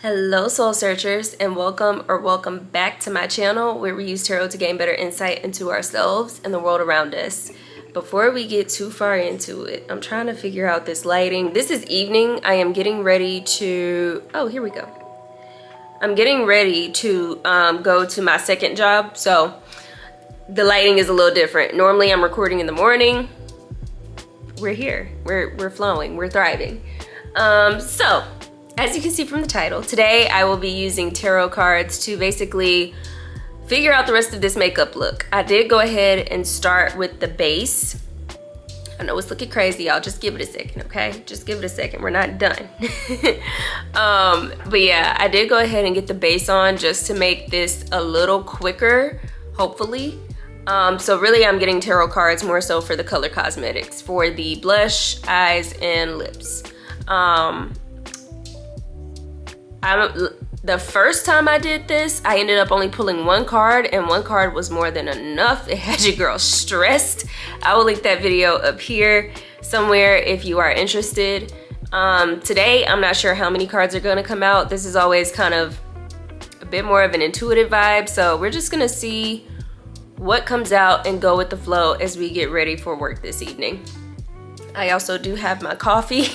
Hello soul searchers, and welcome back to my channel where we use tarot to gain better insight into ourselves and the world around us. Before we get too far into it, I'm trying to figure out this lighting. This is evening. I am getting ready to, oh, here we go. I'm getting ready to go to my second job, so the lighting is a little different. Normally I'm recording in the morning. We're here, we're flowing, we're thriving. So as you can see from the title, today I will be using tarot cards to basically figure out the rest of this makeup look. I did go ahead and start with the base. I know it's looking crazy, y'all. Just give it a second, okay? Just give it a second. We're not done. But yeah, I did go ahead and get the base on just to make this a little quicker, hopefully. So really I'm getting tarot cards more so for the color cosmetics, for the blush, eyes, and lips. The first time I did this, I ended up only pulling one card, and one card was more than enough. It had your girl stressed. I will link that video up here somewhere if you are interested. Today, I'm not sure how many cards are gonna come out. This is always kind of a bit more of an intuitive vibe, so we're just gonna see what comes out and go with the flow as we get ready for work this evening. I also do have my coffee.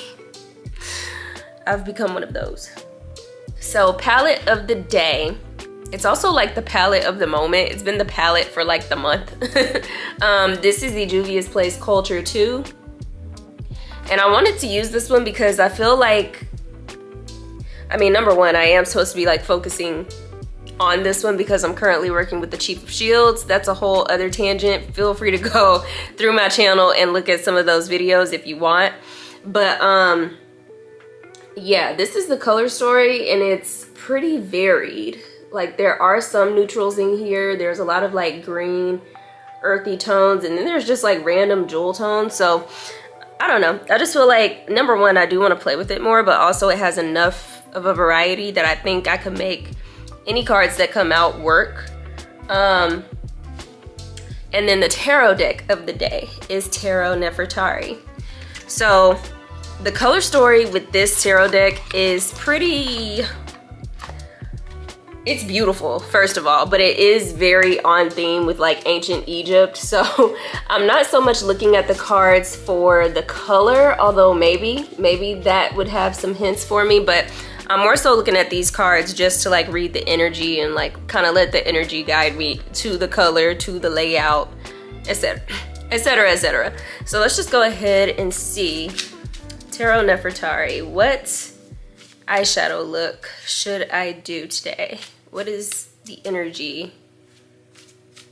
I've become one of those. So palette of the day, it's also like the palette of the moment. It's been the palette for like the month. This is the Juvia's Place Culture 2. And I wanted to use this one because I feel like, I mean, number one, I am supposed to be like focusing on this one because I'm currently working with the Chief of Shields. That's a whole other tangent. Feel free to go through my channel and look at some of those videos if you want. But yeah, this is the color story and it's pretty varied. Like there are some neutrals in here. There's a lot of like green, earthy tones, and then there's just like random jewel tones. So I don't know. I just feel like, number one, I do want to play with it more, but also it has enough of a variety that I think I could make any cards that come out work. And then the tarot deck of the day is Tarot Nefertari. So the color story with this tarot deck is pretty, it's beautiful, first of all, but it is very on theme with like ancient Egypt. So I'm not so much looking at the cards for the color, although maybe that would have some hints for me, but I'm more so looking at these cards just to like read the energy and like kind of let the energy guide me to the color, to the layout, etc, etc, etc. So let's just go ahead and see. Tarot Nefertari, what eyeshadow look should I do today? What is the energy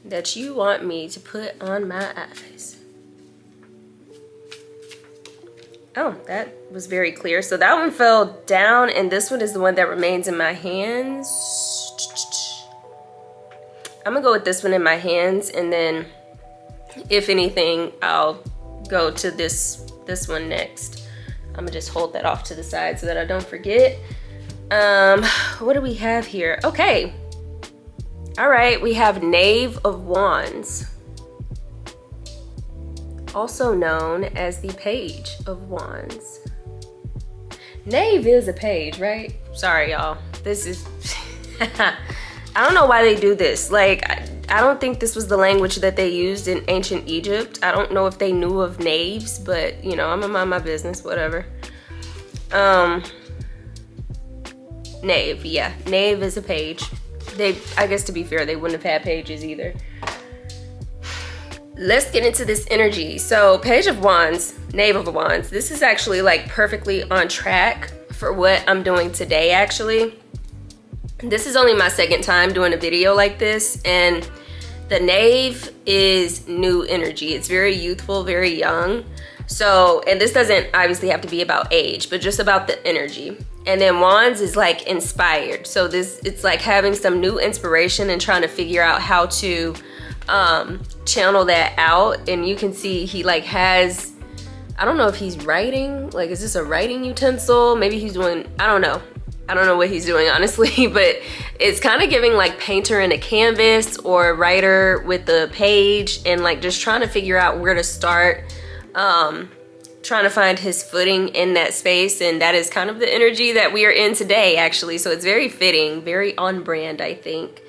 that you want me to put on my eyes? Oh, that was very clear. So that one fell down and this one is the one that remains in my hands. I'm gonna go with this one in my hands, and then if anything, I'll go to this one next. I'm gonna just hold that off to the side so that I don't forget. What do we have here? Okay. All right, we have Knave of Wands, also known as the Page of Wands. Knave is a page, right? Sorry, y'all. This is, I don't know why they do this. Like, I don't think this was the language that they used in ancient Egypt. I don't know if they knew of knaves, but you know, I'm gonna mind my business, whatever. Knave, yeah, knave is a page. I guess to be fair, they wouldn't have had pages either. Let's get into this energy. So Page of Wands, Knave of Wands, this is actually like perfectly on track for what I'm doing today, actually. This is only my second time doing a video like this, and the Knave is new energy. It's very youthful, very young. So, and this doesn't obviously have to be about age, but just about the energy. And then Wands is like inspired. So it's like having some new inspiration and trying to figure out how to channel that out. And you can see he like has, I don't know if he's writing, like is this a writing utensil? Maybe he's doing, I don't know what he's doing, honestly, but it's kind of giving like painter in a canvas or writer with the page, and like just trying to figure out where to start trying to find his footing in that space, and that is kind of the energy that we are in today, actually. So it's very fitting, very on brand, I think.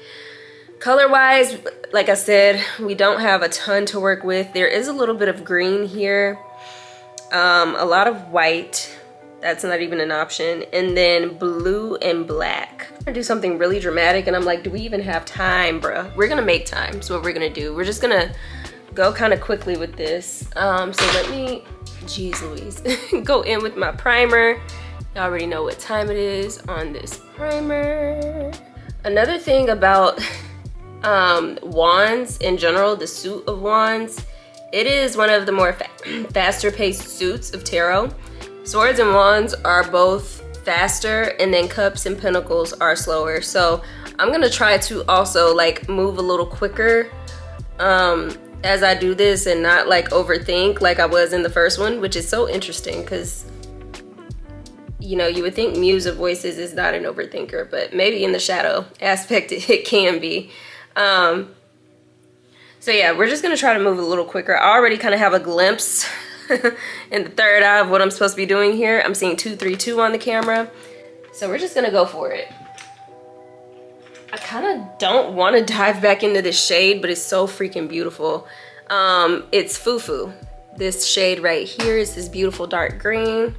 Color wise, like I said, we don't have a ton to work with. There is a little bit of green here, a lot of white. That's not even an option. And then blue and black. I'm gonna do something really dramatic, and I'm like, do we even have time, bruh? We're gonna make time. That's what we're gonna do. We're just gonna go kind of quickly with this. So let me, geez Louise, go in with my primer. You already know what time it is on this primer. Another thing about wands in general, the suit of wands, it is one of the more faster paced suits of tarot. Swords and wands are both faster, and then cups and pentacles are slower. So I'm gonna try to also like move a little quicker as I do this, and not like overthink like I was in the first one, which is so interesting because, you know, you would think Muse of Voices is not an overthinker, but maybe in the shadow aspect it can be. So yeah, we're just gonna try to move a little quicker. I already kind of have a glimpse in the third eye of what I'm supposed to be doing here. I'm seeing 232 on the camera. So we're just gonna go for it. I kind of don't want to dive back into this shade, but it's so freaking beautiful. It's Fufu. This shade right here is this beautiful dark green.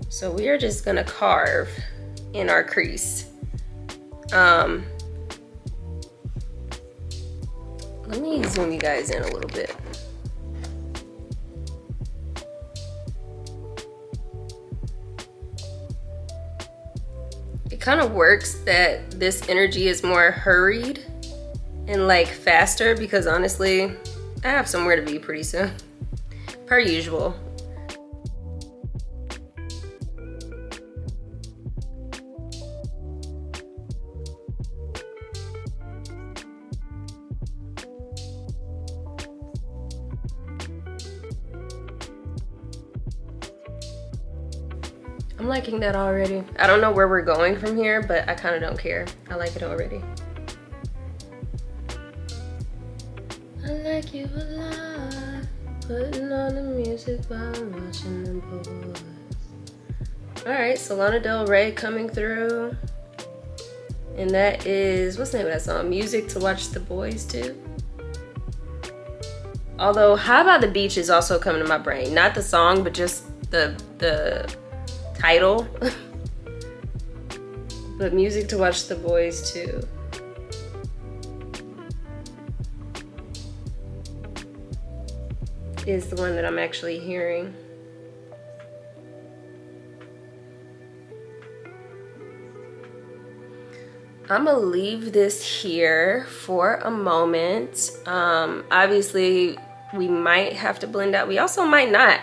So we are just gonna carve in our crease. Let me zoom you guys in a little bit. It kind of works that this energy is more hurried and like faster, because honestly, I have somewhere to be pretty soon, per usual. I'm liking that already. I don't know where we're going from here, but I kind of don't care. I like it already. I like you a lot. Putting on the music while I'm watching the boys. Alright, Solana Del Rey coming through. And that is, what's the name of that song? Music to Watch the Boys to. Although, How About the Beach is also coming to my brain. Not the song, but just the title. But Music to Watch the Boys too. Is the one that I'm actually hearing. I'm gonna leave this here for a moment. Obviously we might have to blend out. We also might not.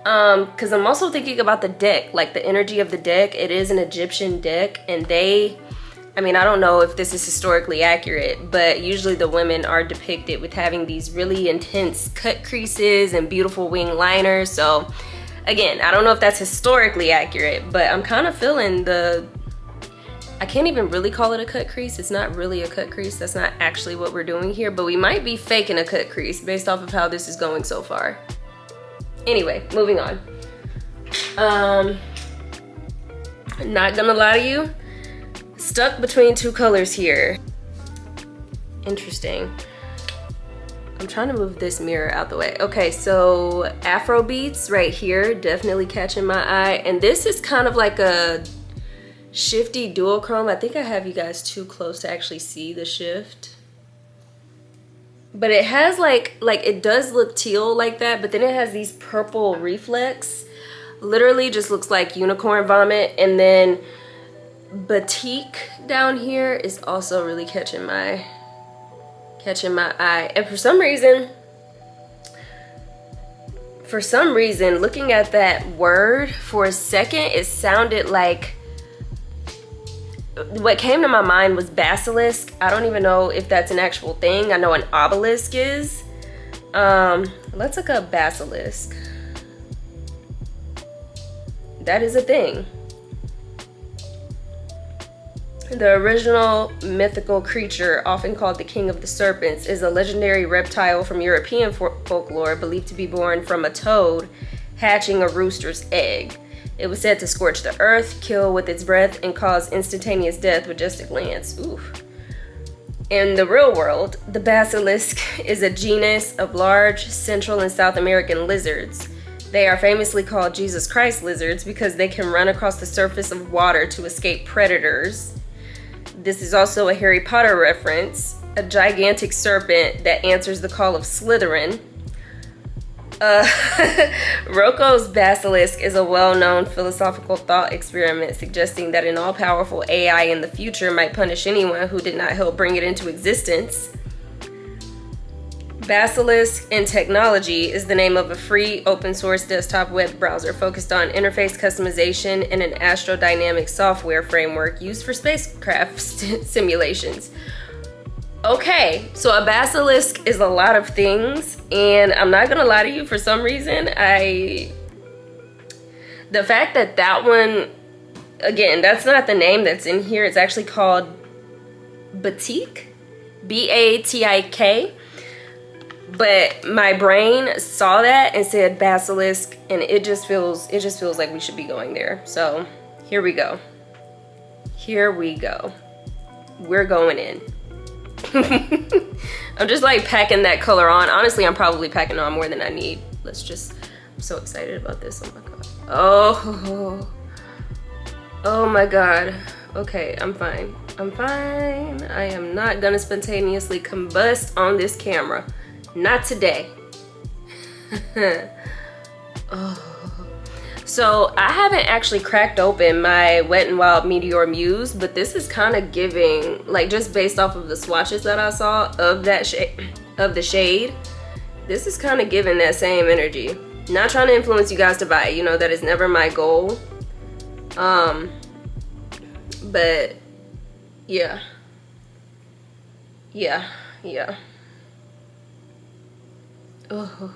Because I'm also thinking about the deck, like the energy of the deck. It is an Egyptian deck, and I mean, I don't know if this is historically accurate, but usually the women are depicted with having these really intense cut creases and beautiful wing liners. So again, I don't know if that's historically accurate, but I'm kind of feeling I can't even really call it a cut crease. It's not really a cut crease. That's not actually what we're doing here, but we might be faking a cut crease based off of how this is going so far. Anyway, moving on. Not gonna lie to you, stuck between two colors here. Interesting. I'm trying to move this mirror out the way. Okay, so Afro beats right here, definitely catching my eye. And this is kind of like a shifty duochrome. I think I have you guys too close to actually see the shift. But it has like it does look teal like that, but then it has these purple reflex. Literally just looks like unicorn vomit. And then batik down here is also really catching my eye. And for some reason, looking at that word for a second, it sounded like, what came to my mind was basilisk. I don't even know if that's an actual thing. I know an obelisk is. Let's look up basilisk. That is a thing. The original mythical creature, often called the King of the Serpents, is a legendary reptile from European folklore believed to be born from a toad hatching a rooster's egg. It was said to scorch the earth, kill with its breath, and cause instantaneous death with just a glance. Oof. In the real world, the basilisk is a genus of large Central and South American lizards. They are famously called Jesus Christ lizards because they can run across the surface of water to escape predators. This is also a Harry Potter reference, a gigantic serpent that answers the call of Slytherin. Rocco's basilisk is a well-known philosophical thought experiment suggesting that an all-powerful AI in the future might punish anyone who did not help bring it into existence. Basilisk in Technology is the name of a free open-source desktop web browser focused on interface customization and an astrodynamic software framework used for spacecraft simulations. Okay, so a basilisk is a lot of things, and I'm not gonna lie to you, for some reason, the fact that that one, again, that's not the name that's in here, it's actually called Batik, B-A-T-I-K, but my brain saw that and said basilisk, and it just feels like we should be going there. So here we go. We're going in. I'm just like packing that color on. Honestly, I'm probably packing on more than I need. I'm so excited about this. Oh my god. Oh my god. Okay, I'm fine. I am not gonna spontaneously combust on this camera. Not today. So I haven't actually cracked open my Wet n Wild Meteor Muse, but this is kind of giving, like, just based off of the swatches that I saw of that the shade, this is kind of giving that same energy. Not trying to influence you guys to buy it, you know, that is never my goal. But yeah. Oh.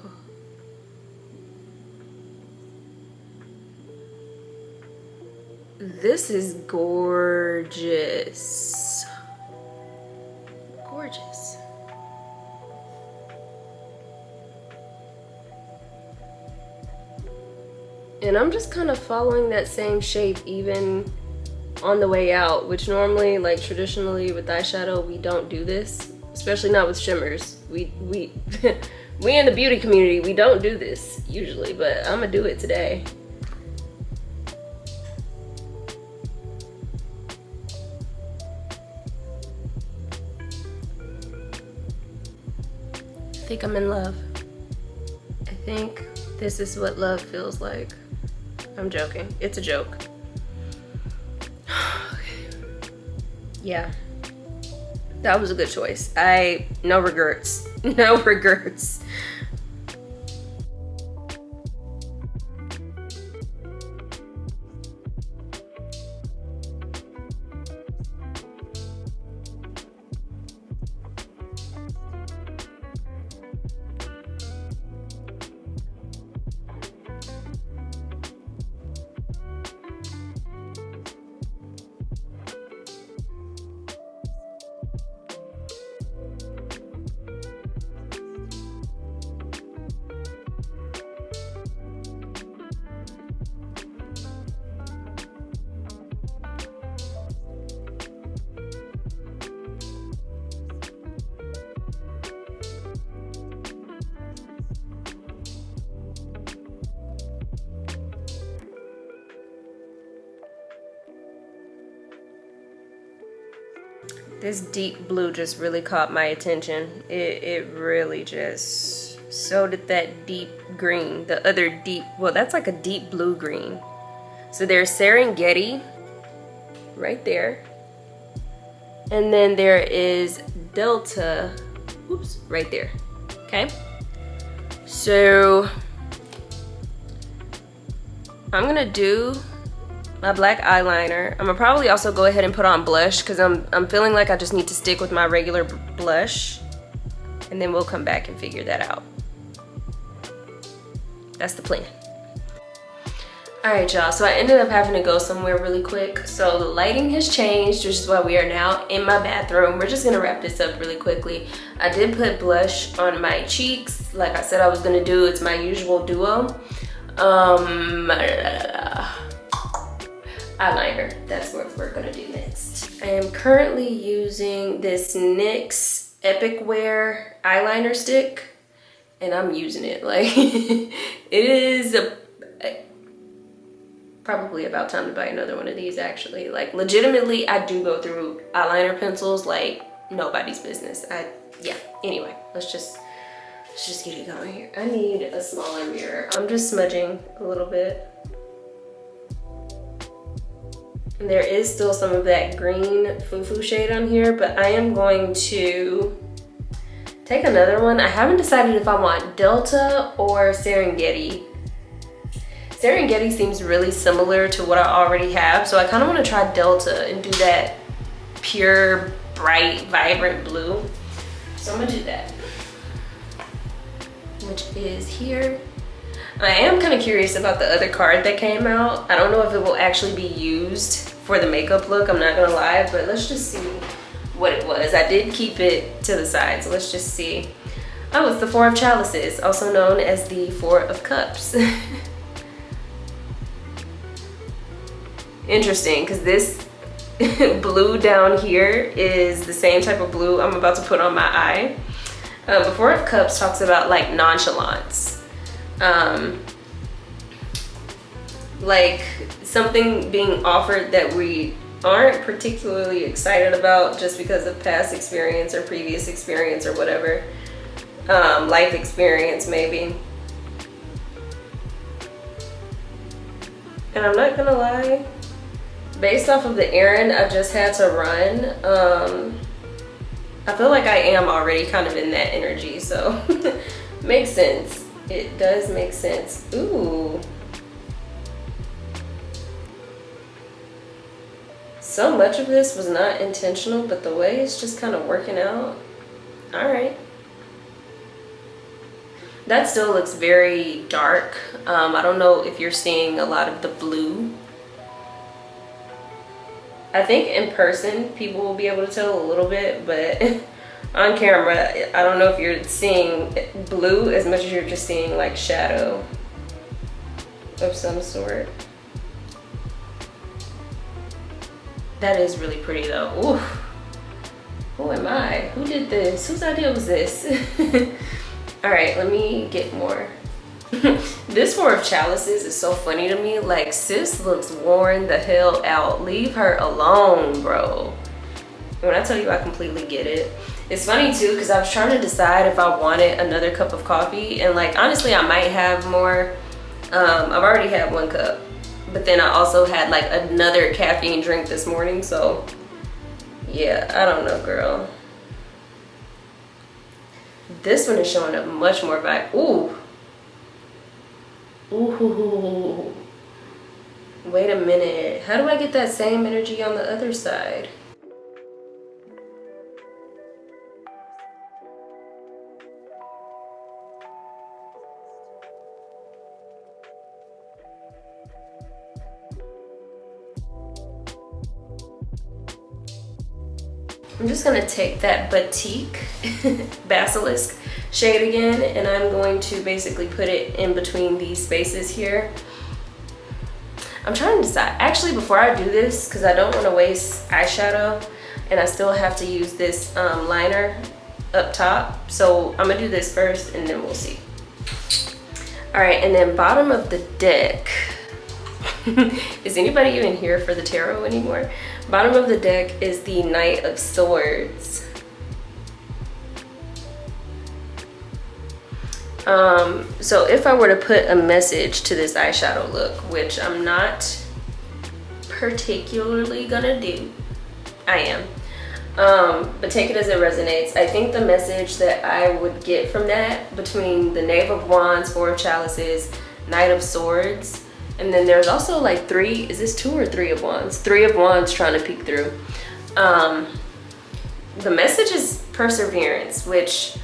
This is gorgeous. Gorgeous. And I'm just kind of following that same shape even on the way out, which normally, like traditionally with eyeshadow, we don't do this, especially not with shimmers. We we in the beauty community, we don't do this usually, but I'm gonna do it today. I think I'm in love. I think this is what love feels like. I'm joking. It's a joke. Yeah. That was a good choice. No regrets. No regrets. This deep blue just really caught my attention. It really just, so did that deep green. The other deep, well, that's like a deep blue green. So there's Serengeti right there. And then there is Delta, oops, right there, okay? So I'm gonna do my black eyeliner. I'm gonna probably also go ahead and put on blush because I'm feeling like I just need to stick with my regular blush, and then we'll come back and figure that out. That's the plan. All right, y'all, so I ended up having to go somewhere really quick. So the lighting has changed, which is why we are now in my bathroom. We're just gonna wrap this up really quickly. I did put blush on my cheeks, like I said I was gonna do. It's my usual duo. Eyeliner, that's what we're gonna do next. I am currently using this NYX Epic Wear eyeliner stick, and I'm using it like it is probably about time to buy another one of these, actually. Like, legitimately, I do go through eyeliner pencils like nobody's business. Yeah, anyway, let's just get it going here. I need a smaller mirror. I'm just smudging a little bit. And there is still some of that green foo-foo shade on here, but I am going to take another one. I haven't decided if I want Delta or Serengeti. Serengeti seems really similar to what I already have, so I kind of want to try Delta and do that pure, bright, vibrant blue. So I'm gonna do that, which is here. I am kind of curious about the other card that came out. I don't know if it will actually be used for the makeup look, I'm not gonna lie, but let's just see what it was. I did keep it to the side, so let's just see. Oh, it's the Four of Chalices, also known as the Four of Cups. Interesting, because this blue down here is the same type of blue I'm about to put on my eye. The Four of Cups talks about like nonchalance. Like something being offered that we aren't particularly excited about just because of past experience or previous experience or whatever. Life experience maybe. And I'm not gonna lie, based off of the errand I just had to run, I feel like I am already kind of in that energy, so makes sense. It does make sense. Ooh. So much of this was not intentional, but the way it's just kind of working out. All right. That still looks very dark. I don't know if you're seeing a lot of the blue. I think in person, people will be able to tell a little bit, but on camera, I don't know if you're seeing blue as much as you're just seeing like shadow of some sort. That is really pretty though. Ooh. Who am I? Who did this? Whose idea was this? All right, let me get more. This Four of Chalices is so funny to me. Like, sis looks worn the hell out. Leave her alone, bro. When I tell you I completely get it. It's funny too, because I was trying to decide if I wanted another cup of coffee, and like honestly I might have more. I've already had one cup, but then I also had like another caffeine drink this morning, so yeah, I don't know, girl. This one is showing up much more vibe. Ooh. Ooh. Wait a minute. How do I get that same energy on the other side? I'm just gonna take that Batik Basilisk shade again, and I'm going to basically put it in between these spaces here. I'm trying to decide, actually before I do this, because I don't want to waste eyeshadow and I still have to use this liner up top. So I'm gonna do this first and then we'll see. All right, and then bottom of the deck. Is anybody even here for the tarot anymore? Bottom of the deck is the Knight of Swords. So if I were to put a message to this eyeshadow look, which I'm not particularly gonna do, I am, but take it as it resonates. I think the message that I would get from that, between the Knave of Wands, Four of Chalices, Knight of Swords, and then there's also like three, is this 2 or 3 of Wands? 3 of Wands trying to peek through. The message is perseverance, which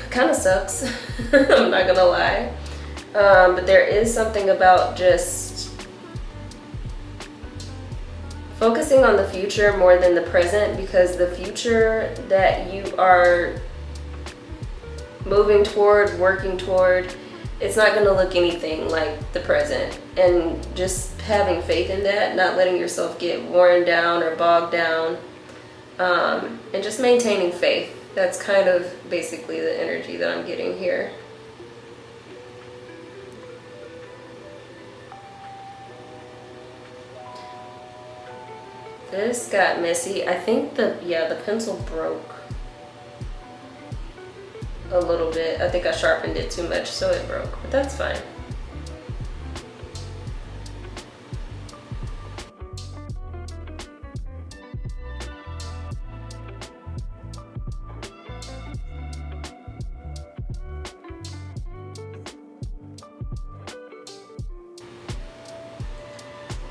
kind of sucks. I'm not gonna lie. But there is something about just focusing on the future more than the present, because the future that you are moving toward, working toward, it's not going to look anything like the present. And just having faith in that, not letting yourself get worn down or bogged down, and just maintaining faith. That's kind of basically the energy that I'm getting here. This got messy. I think the pencil broke a little bit. I think I sharpened it too much, so it broke, but that's fine.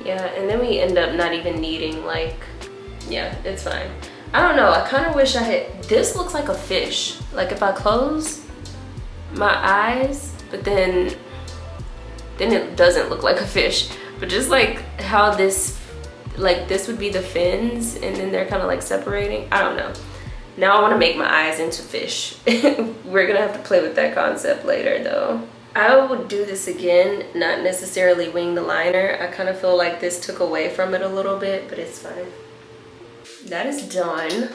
Yeah, and then we end up not even needing, like, yeah, it's fine. I don't know, I kind of wish I had, this looks like a fish. Like if I close my eyes, but then it doesn't look like a fish. But just like how this, like this would be the fins and then they're kind of like separating. I don't know. Now I want to make my eyes into fish. We're gonna have to play with that concept later though. I would do this again, not necessarily wing the liner. I kind of feel like this took away from it a little bit, but it's fine. That is done.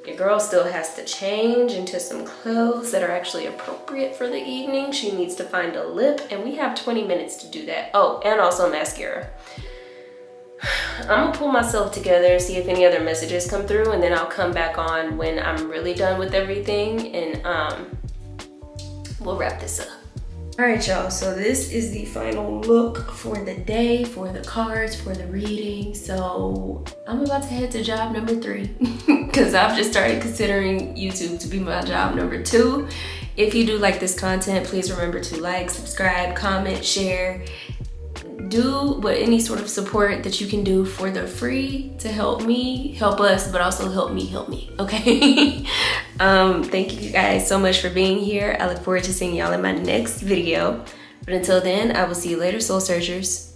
Your girl still has to change into some clothes that are actually appropriate for the evening. She needs to find a lip, and we have 20 minutes to do that. Oh, and also mascara. I'm gonna pull myself together, see if any other messages come through, and then I'll come back on when I'm really done with everything, and we'll wrap this up. All right, y'all, so this is the final look for the day, for the cards, for the reading. So I'm about to head to job number 3 because I've just started considering YouTube to be my job number 2. If you do like this content, please remember to like, subscribe, comment, share. Do what any sort of support that you can do for the free to help me, help us, but also help me, okay? Thank you guys so much for being here. I look forward to seeing y'all in my next video. But until then, I will see you later, Soul Searchers.